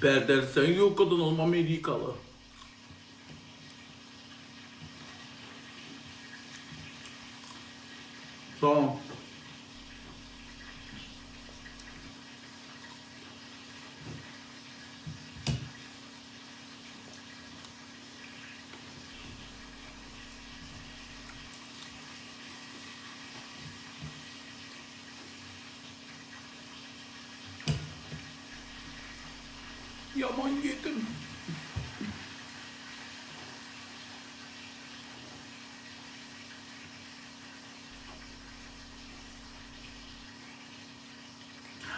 Berder sen yok kadın olma Amerikalı. Tamam. Yaman yedim.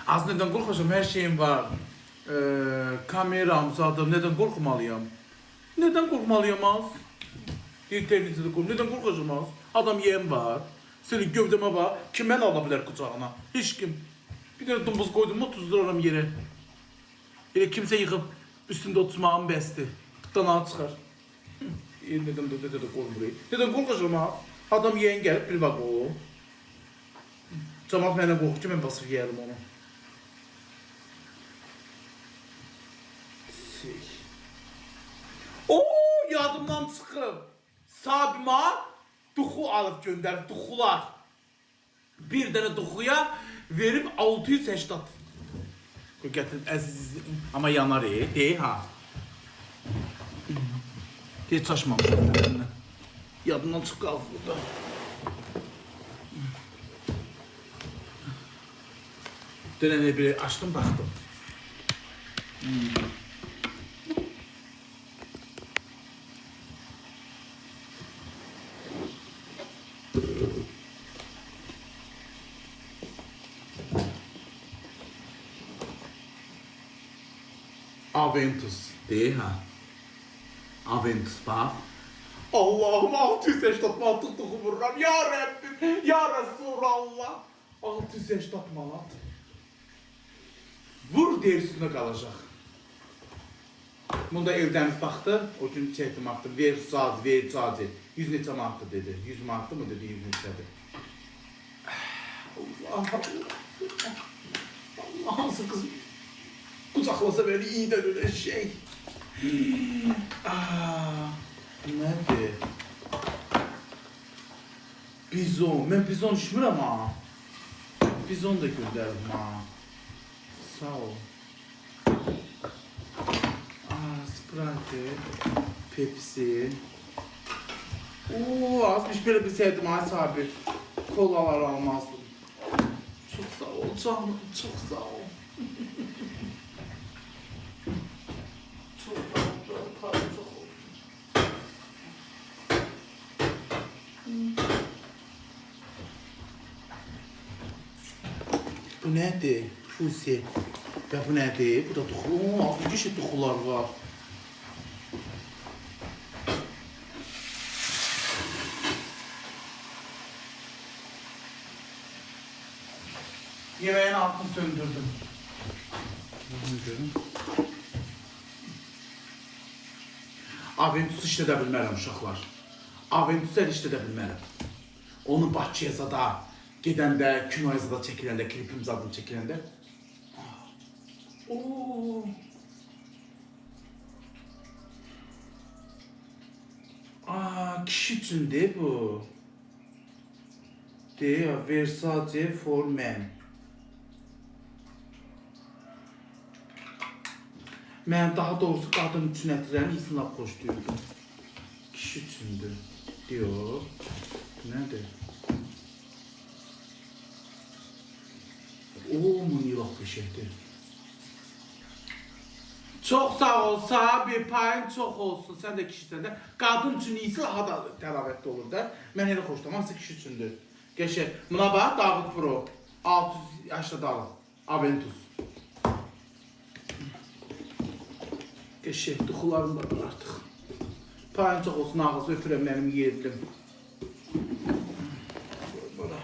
Az neden korkacağım? Her şeyim var. Kameram, zaten neden korkmalıyım? Neden korkmalıyım az? İnternette de kork. Neden korkacağım az? Adam yeğen var. Senin gövdeme bak. Kim beni alabilir kucağına? Hiç kim. Bir tane dumbuz koydum mu tuzdurarım yere. Öyle kimse yıkıp üstünde oturmağım besti. Dana çıkar. Neden de korkmuyor? Neden korkacağım az? Adam yeğen gelip bir bak o. Cemaat benden korkuyor, ben basıp yerim onu. Oo, yadımdan çıxıb. Sabima duxu alıb göndərib, duxular. Bir dənə duxuya verib 680. Gətirib əziz, amma yanar deyil ha. Heç açmamışım. Yadımdan çıxıb qalıb burada. Dönəni bir açdım, baxdım. Aventus değil ha. Aventus bak. Allah'ım 680 mantık vururum. Ya Rabbim, ya Resulallah. 680 manat. Vur derisinde kalacak. Bunda evdeniz baktı, o gün çektim attı. Ver sadece. 100 neçə manatı dedi. 100 manatı mı dedi, 100 neçədir. Allah Allah. Hansı kız kucaklasa böyle iyiden öyle şey. Nerede? Bizon. Ben bizon düşmürəm ha. Bizon da göndərdim ha. Sağ ol. Sprite, Pepsi. Oo, azmış böyle bir sevdim ay sabit. Kolalar almazdım. Çok sağ ol canım, çok sağ ol. Çok sağ ol canım, pardon çok oldu. Bu nedir? Fusi. Ya bu nedir? Bu da toxu. Oo, bir şey toxular var. Yemeğin altını söndürdüm. Aventus işlədə bilmərəm uşaqlar. Aventus işlədə bilmərəm. Onu Bakıya zada gedəndə, kinoya zada çəkiləndə, klipim zadını çəkiləndə. Oo. kişi üçündür bu. Deyir, Versace for men. Mən daha doğrusu qadın üçün ətirlərin iyisini lap xoşlayırdım. Kişi üçündür. Diyor. Nədir? Manilaq bir şeydir. Çox sağ ol, sahibi, payın çox olsun. Sən də kişisən də. Qadın üçün iyisi daha da təravətli olur da. Mən elə xoşlamam, hamısı kişi üçündür. Geçək. Buna bax, David Pro. 600 yaşda alır. Aventus. Geçək, duxularım da var artıq. Payın çox olsun, ağzı öpürəm mənim yerlim. Bura.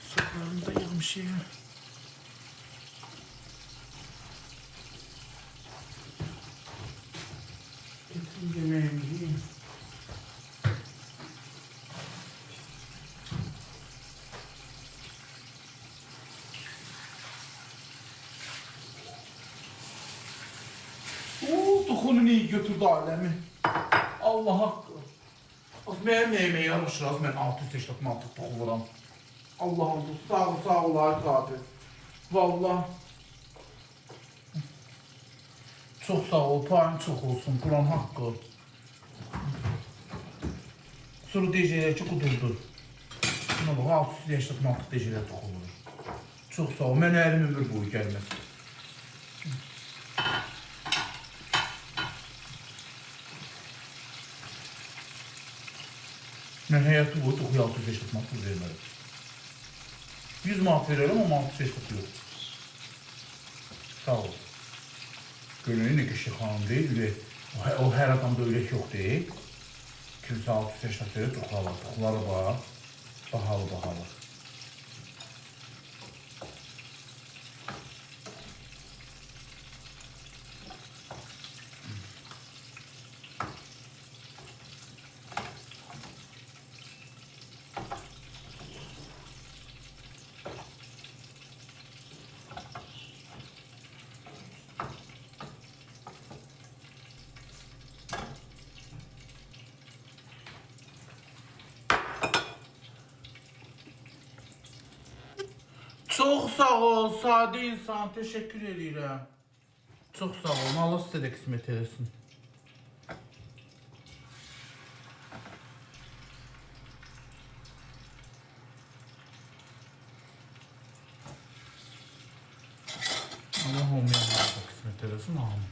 Sokalarımda yağmış ya. Getirin yemeğimi yiyeyim. Duxunu neyi götürdü alemi? Allah haqqı. Az mənim nəyimə yaraşır, az mən 680 mantık toxuluram. Allah'ım bu sağ ol Arif abi. Vallahi. Çok sağ ol, payın çok olsun, Kur'an haqqı. Sonra DJ'lər ki qudurdu. Buna bax, 680 mantık DJ'lər toxulur. Çok sağ ol, mən əlim ömür boyu gəlməz. Mən həyatı boyu toxuya 680 mantık vermərəm. 100 manat verirəm ama 680 yox. Sağ ol. Gönlünün ne kişi xanım değil ve o her adamda ürək yox değil. Kimsə 680 verir, toxular. Toxuları var. Bahalı. Çok sağ ol, sade insan. Teşekkür edirəm. Çok sağ ol. Allah sizə də qismət eləsin. Allah olmayanlara da qismət eləsin. Amin.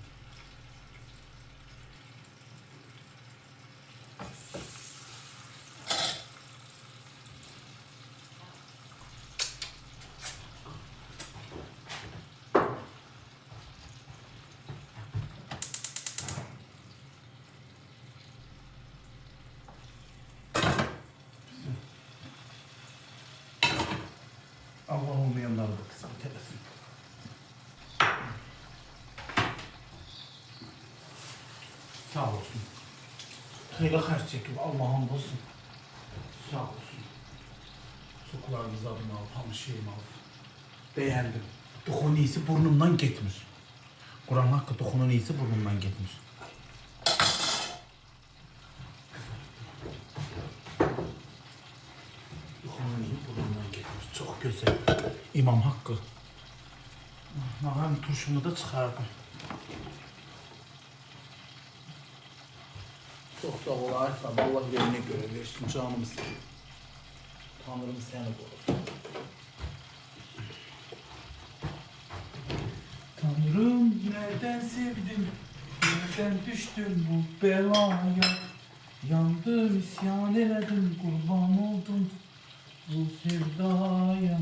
Allah olmayanlara da kısmet eləsin. Sağ olsun. Xeyli xərc çəkib Allah'ın olsun. Sağ olsun. Suqlarınızı adım alıb, hamı şeyim alıb. Beğendim. Duxunun iyisi burnumdan getmir. Kur'an haqqı duxunun iyisi burnumdan getmir. Duxunun iyi burnumdan getmir. Çok güzel. İmam haqqı. Nağam turşumu da çıxardım. Çok sağ ol Arifam. Allah yerine göre versin canımı seni. Tanrım seni korusun. Tanrım nereden sevdim, nereden düştüm bu belaya. Yandım, isyan elədim, kurban oldum bu sevdaya.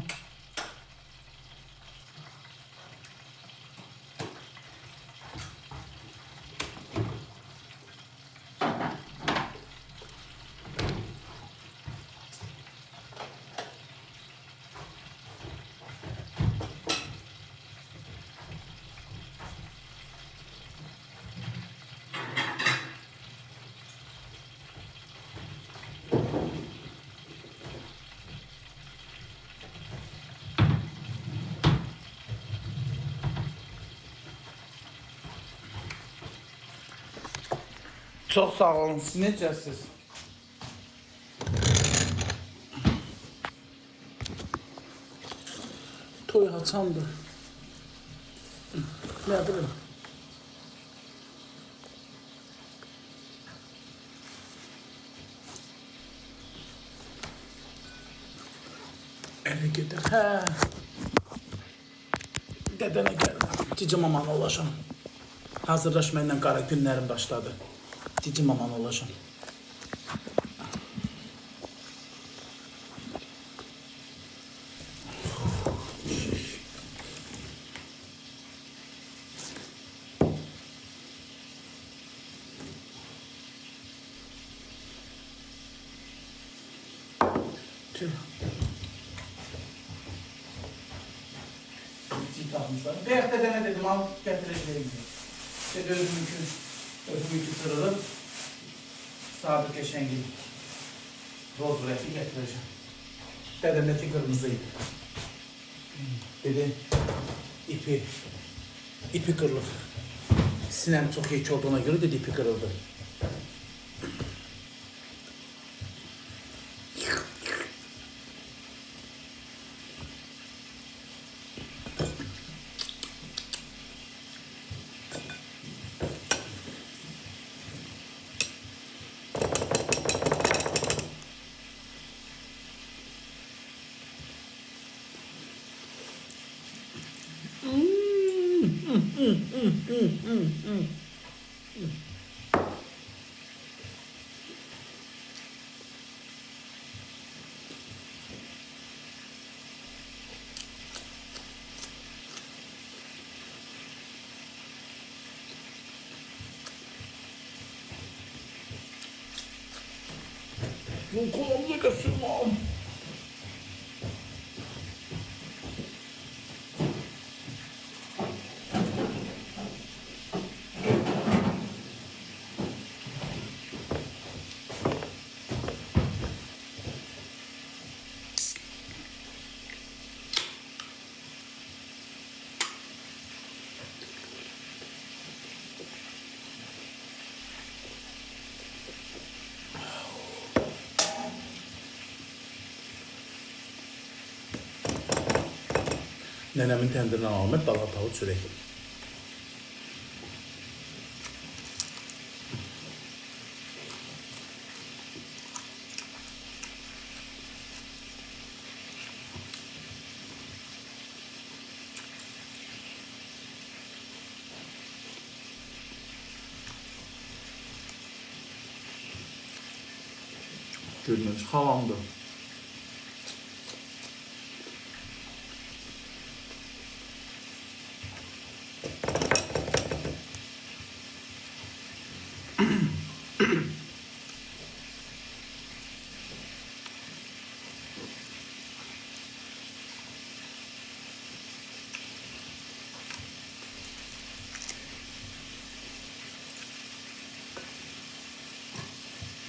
Çok sağ olun. Siz necəsiz? Toy haçandır. Ne bilim. Ele getir. Hə. Dədənə gəldim. Cici maman olacağım. Hazırlaşmayla qara günlərim başladı. Cici maman olacağım. Tüh. Beyaz dedene dedim al getireceğim diye. İşte özümünkü sırılır. Sabit Keşengil roz büreti getireceğim. Dedemdeki kırmızıydı. Dedi ipi kırılır. Sinem çok iyi olduğuna göre dedi ipi kırıldı. Bu kulağımıza kaçırmam. Nenemin tendirinden almak dalatalı çörek. Gülmüş havandı.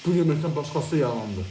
Bu yemekten başkası yalandı.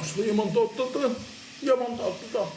Aslında yaman tatlı da. Yaman tatlı da.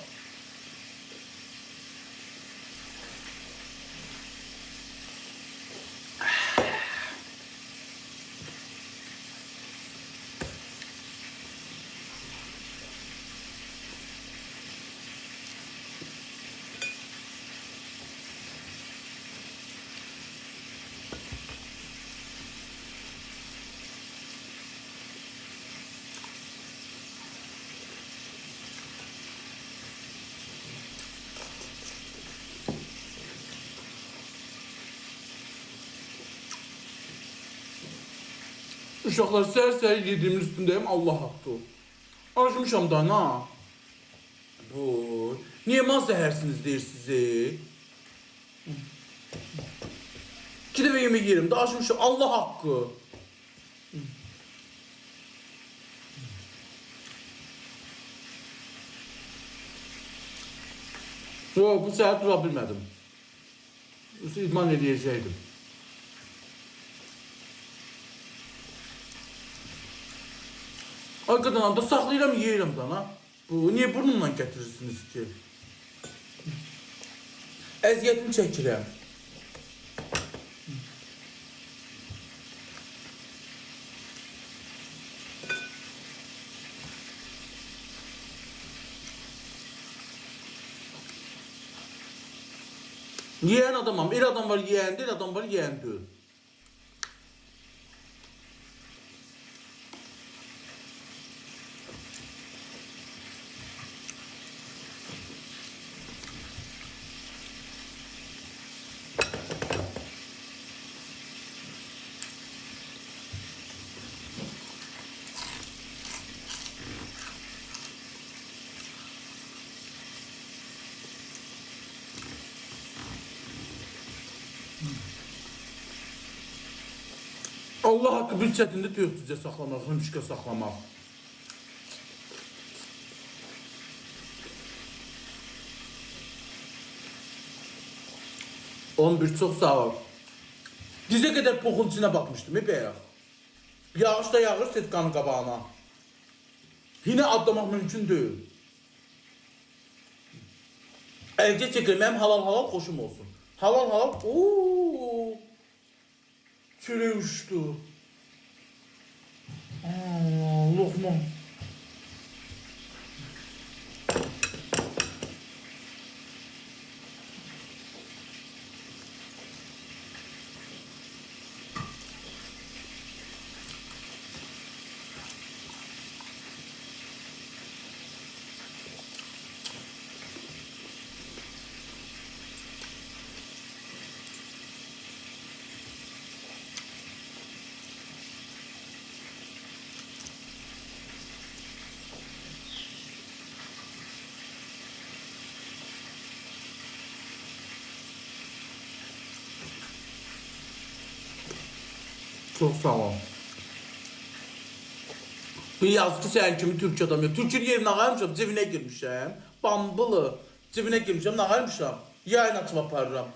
Uşaqlar səhər-səhər yediğimin üstündəyim, Allah haqqı. Acımışam da ana. Bu, niyə maz zəhərsiniz deyir sizi? 2 dəfə yemək yerim də acımışam, Allah haqqı. Yox, bu səhər dura bilmədim. İdman edəcəkdim. Ay qadınam da saxlayıram, yeyirəm da ana. Bu, niyə burnumla gətirirsiniz ki? Əziyyətimi çəkirəm. Yiyən adamam. Bir adam var yiyən deyil, adam var yiyən deyil. Allah haqqı bir çətində töyüqcücə saxlamaq, hımşıqa saxlamaq. Çox sağ ol. Dizə qədər poxun içinə baxmışdım, bəyək. Yağış da yağır setkanın qabağına. Yine atlamaq mümkün deyil. Əlcə çəkir, mənim halal xoşum olsun. Halal, ooo. Çörək uçdu. Lokma. Çok sağ ol. Bir yazdı sen kimi Türk adam ya. Türk'ün yerine ağarmışam, cebine girmişəm. Bambılı. Cebine girmişəm, ağarmışam. Yayın açıb aparıram.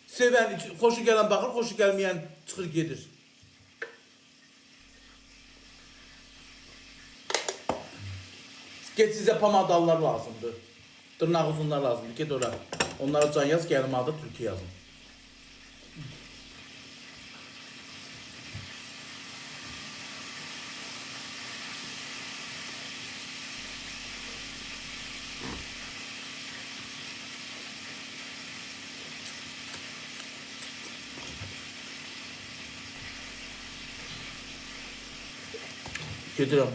Sevən, xoşu gələn baxır, xoşu gəlməyən çıxır gedir. Get sizə pomadalılar lazımdır. Dırnaq uzunlar lazımdır. Get ora. Onlara can yaz, gəlin adı Türkiye yazın. Gedirəm.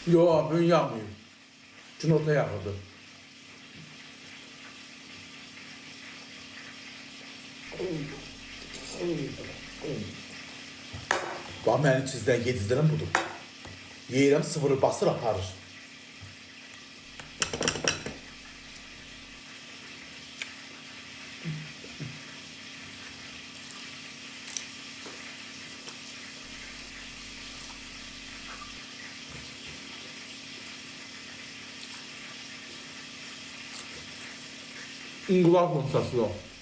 Yo, bugün yağmıyor. Gün orta yağırdı. Bax, mənim çizdən yedizdirəm budur. Yeyirəm, sıvırı basır, aparır. İnqilab nöqtəsi yox.